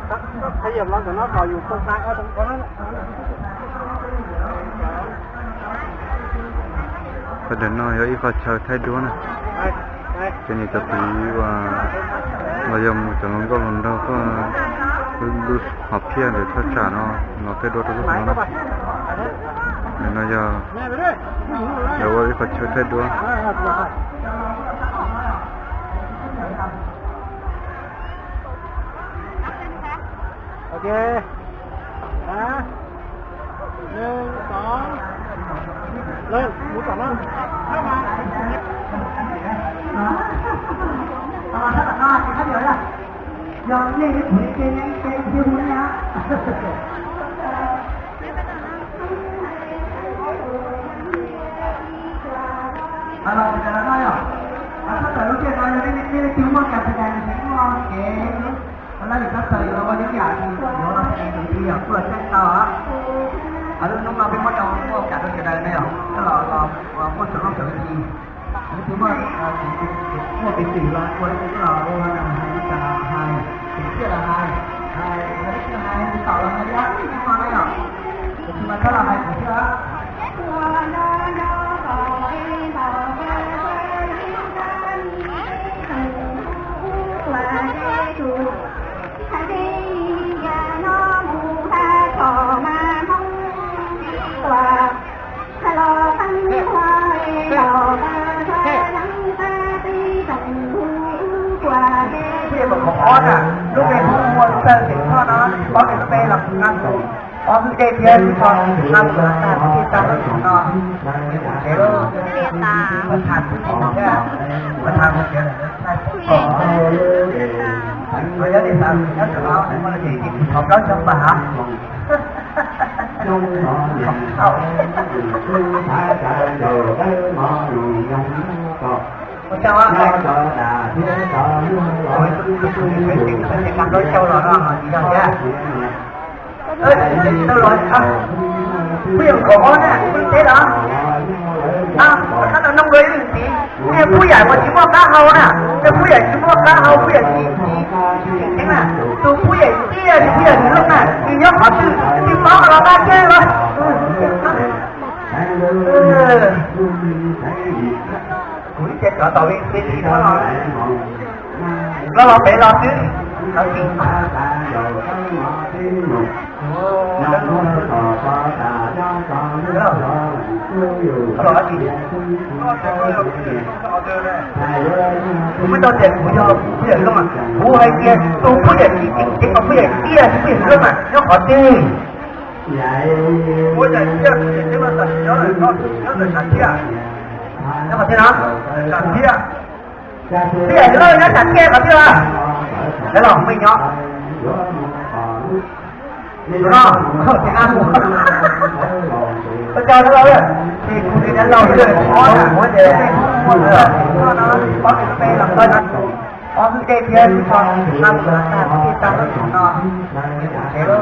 ก็ขยับแล้วแต่nó cònอยู่ตรงกลางตรงนั้นประเด็นน้อยอีกฝ่ายชาวไทยด้วยนะจะนี่จะปีว่าเรายังจะลงก็ลงเราก็ดูหับเพี้ยนหรือทัศน์เนาะไทยด้วยทุกคนนะเนี่ยเราจะเดี๋ยวว่าอีกฝ่ายชาวไทยด้วยโอเคนะ1 2เริ่มหมุนก่อนนะเข้ามาถ้าตัดหน้าถ้าเดี๋ยวล่ะยอมเล่นให้ผีเกย์เกย์คิวนะเราจะทำได้หรอถ้าแต่รู้เกี่ยวกับเรื่องนี้คิวมันการแสดงเสียงร้องเก๋แล้วอีกสักทีเราวันนี้อยากที่เราแสดงดีๆเพื่อแจ้งต่อở lúc chúng ta biết bắt đầu mua cả đôi cái này này tức là mua sắm trở thành gì thứ mà mua tiền tỷ là mua cái là hai tiền kia là hai cái tạo là hai giá cái mà này à thì mà đó là hai cái chưaของออสอ่ะลูกเป็นผู้มวลเซอร์สิงห์พ่อเนาะออสเป็นตัวหลักงานสูงออสคือเจเทียนตอนนำเสนอการที่ตามรถของนอนเดี๋ยวประธานผู้ชมเนี่ยประธานผู้เสียเลยใช่ของเราจะได้ทำแล้วจะเอาในวันที่ของเราจะมาหาÔi chào anh ơi. Ôi, cái cặp đôi châu đó gì đâu nha. Ê, đâu rồi? Quyền của con nè, thế đó. Nó là nông người gì? Cái phú giải mà chỉ mua cá hầu nè. Cái phú giải chỉ mua cá hầu, phú giải gì? Thế nè, tôi phú giải kia thì kia thì lúc này thì nhớ họ tư thì có là ba chơi rồi. Ủa chết cỡ tàu viên xin gì đó rồi. Nó lo bể lo chứ. Nó xin. Nó lo gì? Mới cho tiền của cho bây giờ không à. Bố hay kia, tôi bây giờ chỉ có bây giờ kia thì bây giờ không à. Nó khó đi. Bố giờ kia thì mà nó là con, nó là sẵn kia. Nhưng mà thế nào? Sẵn kia. Bây giờ nó là sẵn kia có chưa? Đấy là mình nhó. Đúng không? Thì ăn một. Tôi cho nó lâu rồi. Thì cũng đi đến lâu rồi. Có là muốn để muốn rồi. Nó có cái bê làm bên ăn. Có cái cây thiên còn ăn là ta có cái tăng nó cũng ngon. Thế đó.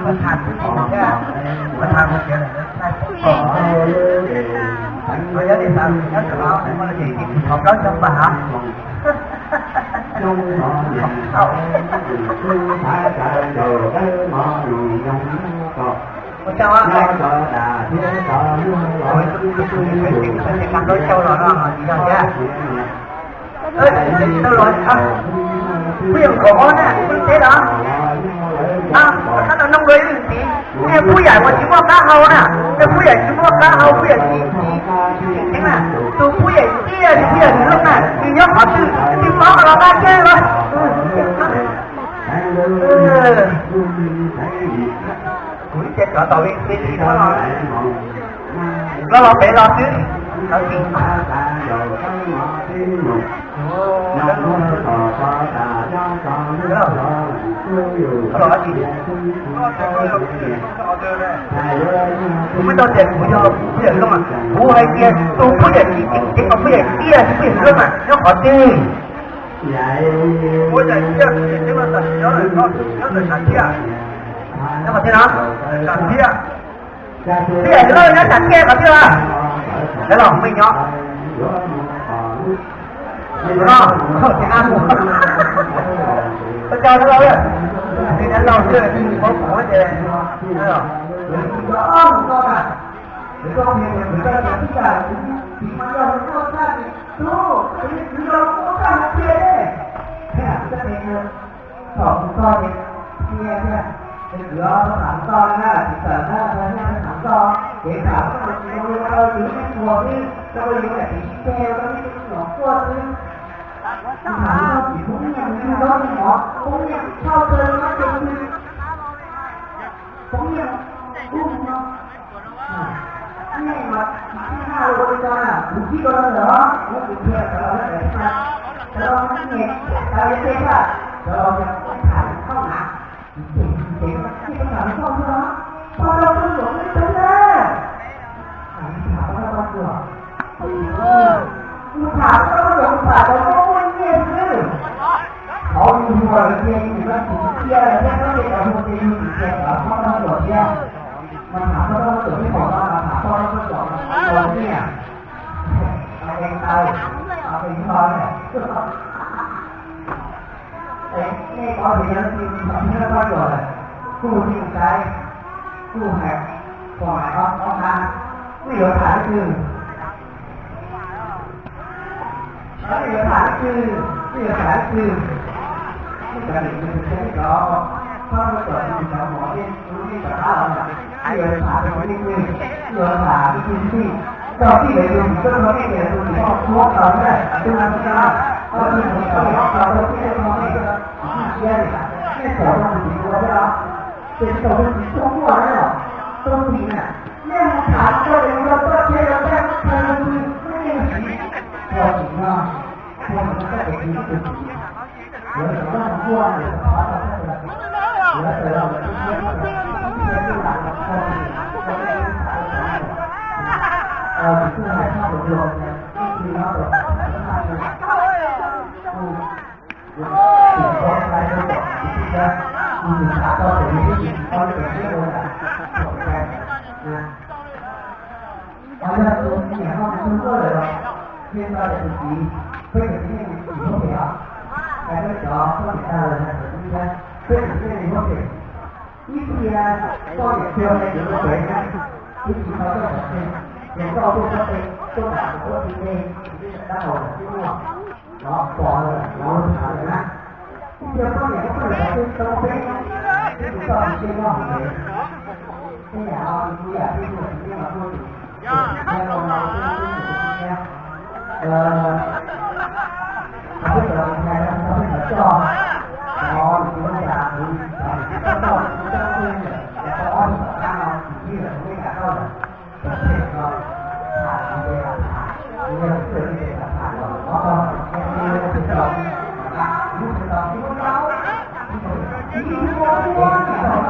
Nó thẳng cái nó thẳng một cái này nó tôi nhớ đi làm nhớ từ đó để mà là gì học đó cho bà hả Ôi chào anh ơi. Ôi, cái cặp đôi châu đó gì đâu nha. Ê, đâu rồi? Quyền của con nè, thế đó. Nó là nông người gì? Cái phú giải mà chỉ mua cá hầu nè. Cái phú giải chỉ mua cá hầu, phú giải gì? Thế nè, tôi phú giải kia thì kia thì lúc này thì nhớ họ tư thì có là ba chơi rồi. Ủa chết cỡ tàu viên xin gì đó rồi. Nó lo bể lo chứ. Nó xin. Mới cho tiền của cho bây giờ không à. Bố hay kia, tôi bây giờ chỉ có bây giờ kia thì bây giờ không à. Nó khó đi. Bố giờ kia thì mà nó là con, nó là sẵn kia. Nhưng mà thế nào? Sẵn kia. Bây giờ nó sẵn kia có chưa? Đấy là mình nhó. Đúng không? Thì ăn một. Tôi cho nó lâu rồi. 人老师，我活的，哎呦，你说你们在这地下，你们要是做菜，都你要做菜去嘞。看这边是炒不烧的，今天这主要是长烧的，其实那是长烧，给长烧的时候要有点火的，这个有点皮的，有点小锅子。长烧比公面你说什么？公面炒的那就是公面不呢？นี่มาที่ห้าโลเลยจ้าอยู่ที่ตัวนั้นเหรอเราอยู่ที่เราได้แต่ละแต่เราไม่เห็นเราจะเห็นว่าเราจะถ่ายเข้าหาเห็นที่เขาถ่ายเข้าหาพอเราต้องหลงไม่เป็นเลยถ่ายเข้ามาตัวกูถ่ายเข้ามาหลงถ่ายเราก็ไม่เงียบเลยเขาอยู่หัวเรียนอยู่บ้านถึงเที่ยอะไรเนี่ยเขาเรียนกับคนที่อยู่เที่ยเขาเข้ามาหลงเนี่ยมันถามว่าต้องเกิดที่บอกว่าถามว่าต้องสอนตอนนี้เอาเองตายเอาเองตายเนี่ยเอ้นี่ตอนนี้จริงทำที่เราต้องอยู่เลยกู้ที่ใจกู้แหกก่อนเอาทางไม่เหลือฐานคือไม่เหลือฐานคือไม่เหลือฐานคือไม่จะหนีไม่จะไม่รอถ้าเราเกิดที่เราหมอที่รู้ที่จะฆ่าเราเรือขาเป็นคนที่มือเรือขาที่พื้นที่เราที่ไหนดูก็เราไม่เห็นดูที่ห้องครัวเราเนี่ยดูงานที่เราเราที่ไหนเราที่เราไม่เห็นเชี่ยเลยไม่ขอเราถึงตัวเราเป็นตัวที่ช่วงหัวเลยหรอต้นทีเนี่ยเนี่ยขาก็เลยเราก็เชี่ยเราแค่ใครเราคือไม่เห็นพอถึงว่าพอมันก็เป็นที่สุดเดี๋ยวเราต้องหัวเลยเพราะเราไม่เป็นเดี๋ยวเราไม่คือหายชอบหลงลงเนี่ยคือเราแบบติดคออะไรก็บอกที่จะมีขาต่อแต่ไม่ได้ติดคอเป็นที่โดนอ่ะบอกแกนะเอาเรื่องตัวนี้เนี่ยเขาเป็นตัวเลยหรอเพียงเราจะดีเพื่อที่จะมีสิ่งที่เหลือแต่ไม่จอก็ไม่ได้เลยนะแบบนี้นะเพื่อที่จะมีสิ่งที่นี่คือก็อย่างเดียวในเรื่องสวยนะที่จริงเราก็แบบเป็นอย่างก็เอาพวกเราไปตัวหนังตัวที่เองด้านหลังที่นี่เนาะปอเลยเราถามเลยนะที่เดียวก็อย่างก็เลยเป็นตัวเป็นที่ถูกต้องเชื่อว่าเลยที่อย่างเราดูอย่างที่เราที่เราพูดแล้วเราที่เราพูดเนี่ยเขาเป็นเราแทนเขาเป็นเราจออ๋อดูอย่างดูก็ต้องเป็นแต่ก็อ้อนทางเราที่เราไม่กล้าเข้าเลยประเทศเราผ่านเวลาผ่านเรื่องเกิดที่จะผ่านเราเพราะเราเป็นเรื่องที่เรารู้สึกเราที่เราที่เราที่เราที่เรา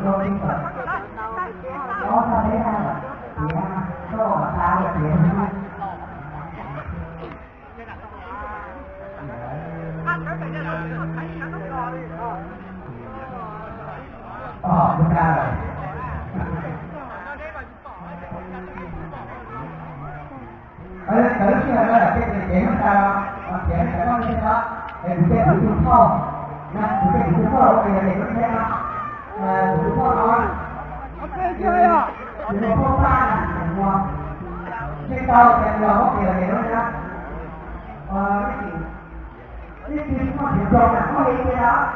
đô đi rồi có sao thế nào thì có mà sao vậy thì chúng ta rồi cái đó là cái chuyện chúng ta chuyện sẽ có như thế đó để chúng ta tự thao nha chúng ta tự thao bây giờ để chúng ta tự thao nói ok chưa ạ tự thao ba là thành nguồn trên tàu thì là có tiền để đó nha cái chuyện mà hiện状là có ý nghĩa đó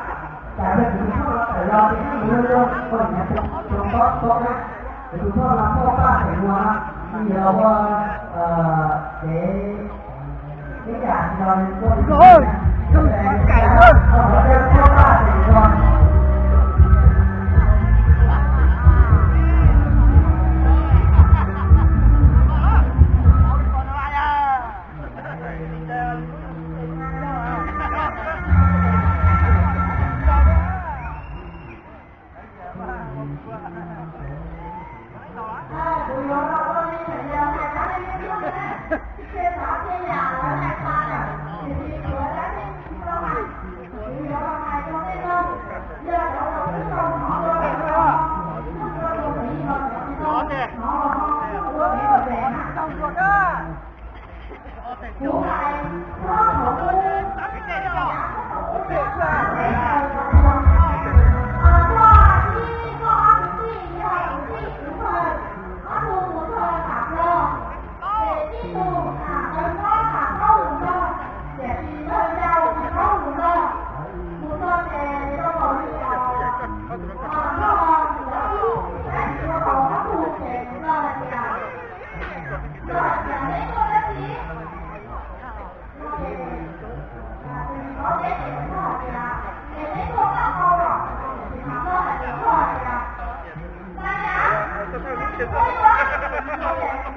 tại vì tự thao là phải lo cái gì luôn luôn còn nhà trong tốt nhá tự thao là có ba thành nguồn bây giờ để cái dạng rồi rồi đừng bắt cày luôn Hãy subscribe cho kênh Ghiền Mì Gõ để không bỏ lỡ những video hấp dẫn.